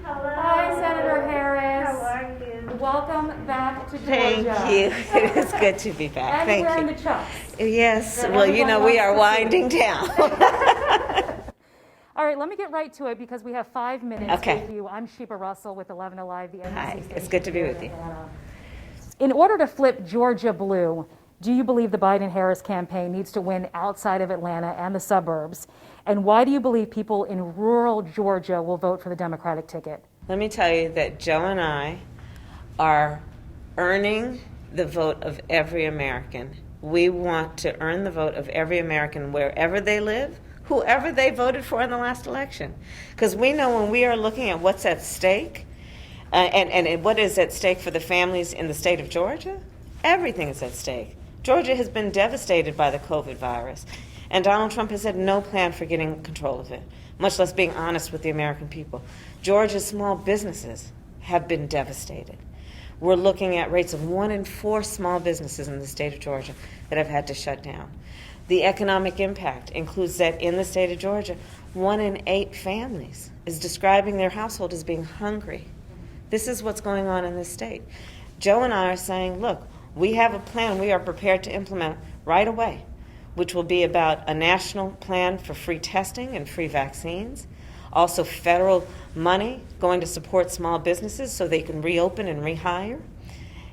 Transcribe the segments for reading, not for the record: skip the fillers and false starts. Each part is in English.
Hello. Hi, Senator Harris. How are you? Welcome back to Georgia. Thank you. It is good to be back. And Thank you're wearing you. the chucks. Yes, That well, you know, we are everybody winding down. All right, let me get right to it because we have 5 minutes Okay. with you. I'm Shiba Russell with 11Alive, the NBC Hi, station it's good to be here with in you. Atlanta. In order to flip Georgia blue, do you believe the Biden-Harris campaign needs to win outside of Atlanta and the suburbs? And why do you believe people in rural Georgia will vote for the Democratic ticket? Let me tell you that Joe and I are earning the vote of every American. We want to earn the vote of every American wherever they live, whoever they voted for in the last election. Because we know when we are looking at what's at stake, and what is at stake for the families in the state of Georgia, everything is at stake. Georgia has been devastated by the COVID virus, and Donald Trump has had no plan for getting control of it, much less being honest with the American people. Georgia's small businesses have been devastated. We're looking at rates of 1 in 4 small businesses in the state of Georgia that have had to shut down. The economic impact includes that in the state of Georgia, 1 in 8 families is describing their household as being hungry. This is what's going on in this state. Joe and I are saying, look, we have a plan we are prepared to implement right away, which will be about a national plan for free testing and free vaccines, also federal money going to support small businesses so they can reopen and rehire,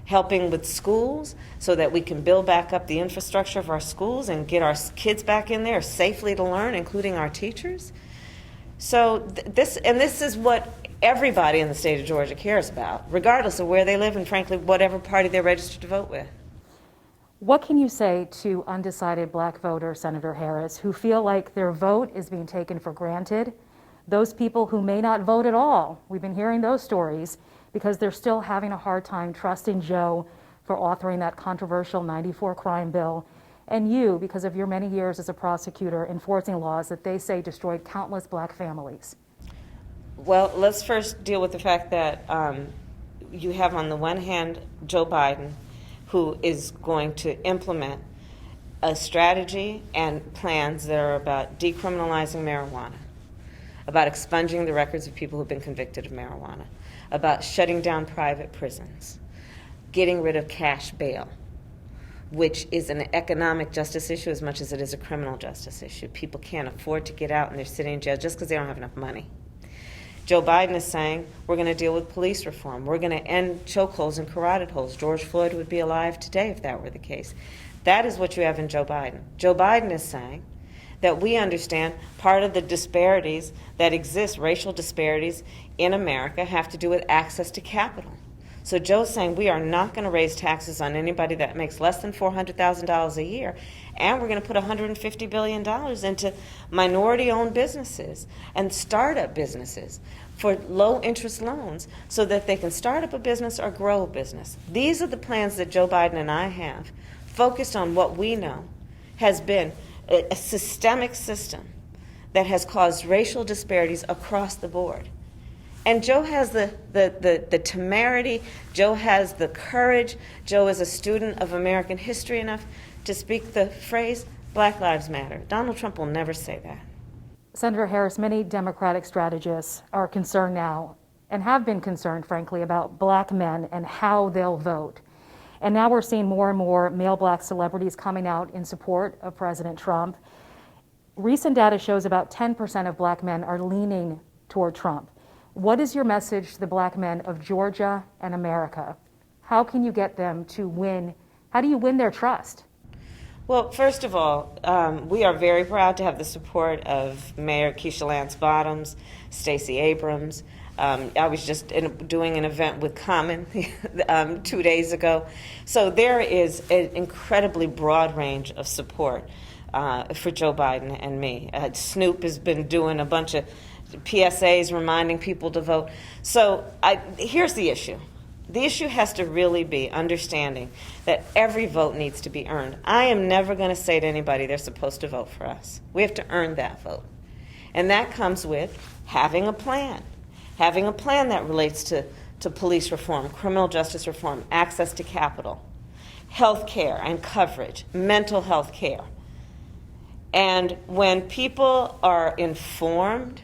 helping with schools so that we can build back up the infrastructure of our schools and get our kids back in there safely to learn, including our teachers. So this is what everybody in the state of Georgia cares about, regardless of where they live and, frankly, whatever party they're registered to vote with. What can you say to undecided black voters, Senator Harris, who feel like their vote is being taken for granted? Those people who may not vote at all, we've been hearing those stories, because they're still having a hard time trusting Joe for authoring that controversial 94 crime bill, and you, because of your many years as a prosecutor, enforcing laws that they say destroyed countless black families. Well, let's first deal with the fact that you have on the one hand Joe Biden, who is going to implement a strategy and plans that are about decriminalizing marijuana, about expunging the records of people who've been convicted of marijuana, about shutting down private prisons, getting rid of cash bail, which is an economic justice issue as much as it is a criminal justice issue. People can't afford to get out and they're sitting in jail just because they don't have enough money. Joe Biden is saying we're going to deal with police reform. We're going to end chokeholds and carotid holds. George Floyd would be alive today if that were the case. That is what you have in Joe Biden. Joe Biden is saying that we understand part of the disparities that exist, racial disparities in America, have to do with access to capital. So Joe's saying we are not going to raise taxes on anybody that makes less than $400,000 a year, and we're going to put $150 billion into minority-owned businesses and startup businesses for low-interest loans so that they can start up a business or grow a business. These are the plans that Joe Biden and I have, focused on what we know has been a systemic system that has caused racial disparities across the board. And Joe has the temerity, Joe has the courage, Joe is a student of American history enough to speak the phrase, Black Lives Matter. Donald Trump will never say that. Senator Harris, many Democratic strategists are concerned now, and have been concerned, frankly, about black men and how they'll vote. And now we're seeing more and more male black celebrities coming out in support of President Trump. Recent data shows about 10% of black men are leaning toward Trump. What is your message to the black men of Georgia and America? How can you get them to win? How do you win their trust? Well, first of all, we are very proud to have the support of Mayor Keisha Lance Bottoms, Stacey Abrams. I was just doing an event with Common 2 days ago. So there is an incredibly broad range of support for Joe Biden and me. Snoop has been doing a bunch of PSAs reminding people to vote. So here's the issue. The issue has to really be understanding that every vote needs to be earned. I am never going to say to anybody they're supposed to vote for us. We have to earn that vote. And that comes with having a plan that relates to police reform, criminal justice reform, access to capital, health care and coverage, mental health care. And when people are informed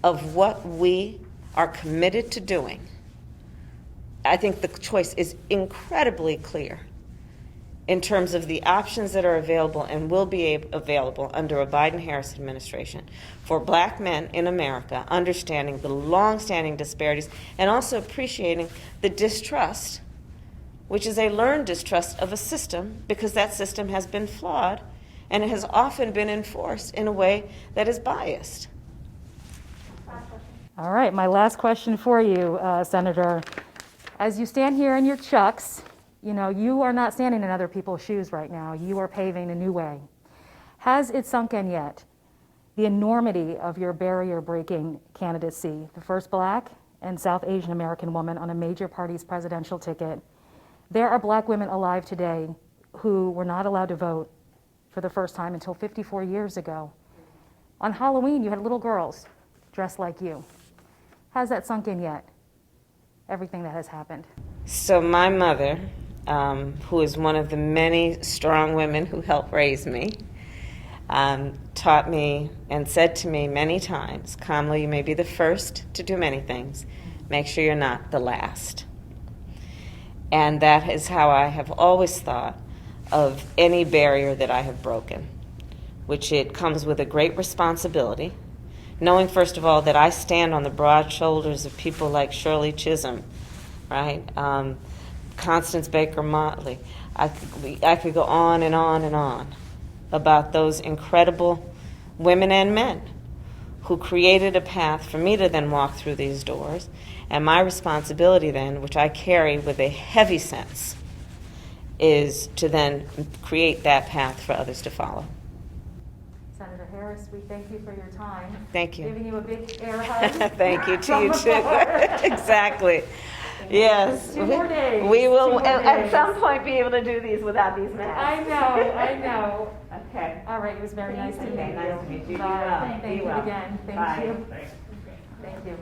of what we are committed to doing, I think the choice is incredibly clear in terms of the options that are available and will be available under a Biden-Harris administration for black men in America, understanding the long-standing disparities and also appreciating the distrust, which is a learned distrust of a system, because that system has been flawed and it has often been enforced in a way that is biased. All right, my last question for you, Senator. As you stand here in your chucks, you know, you are not standing in other people's shoes right now. You are paving a new way. Has it sunk in yet, the enormity of your barrier-breaking candidacy, the first black and South Asian American woman on a major party's presidential ticket? There are black women alive today who were not allowed to vote for the first time until 54 years ago. On Halloween, you had little girls dressed like you. Has that sunk in yet, everything that has happened? So my mother, who is one of the many strong women who helped raise me, taught me and said to me many times, Kamala, you may be the first to do many things. Make sure you're not the last. And that is how I have always thought of any barrier that I have broken, which it comes with a great responsibility, knowing, first of all, that I stand on the broad shoulders of people like Shirley Chisholm, right? Constance Baker Motley. I could go on and on and on about those incredible women and men who created a path for me to then walk through these doors. And my responsibility then, which I carry with a heavy sense, is to then create that path for others to follow. Senator Harris, we thank you for your time. Thank you. Giving you a big air hug. Thank you to you too. Exactly. Yes. 2 more days. We will 2 more at days. some point be able to do these without these masks. I know. Okay. All right, it was very nice to meet you. Okay, nice to meet you. Be Bye. well. Thank Be you well. again. Thank Bye. you. Thank you.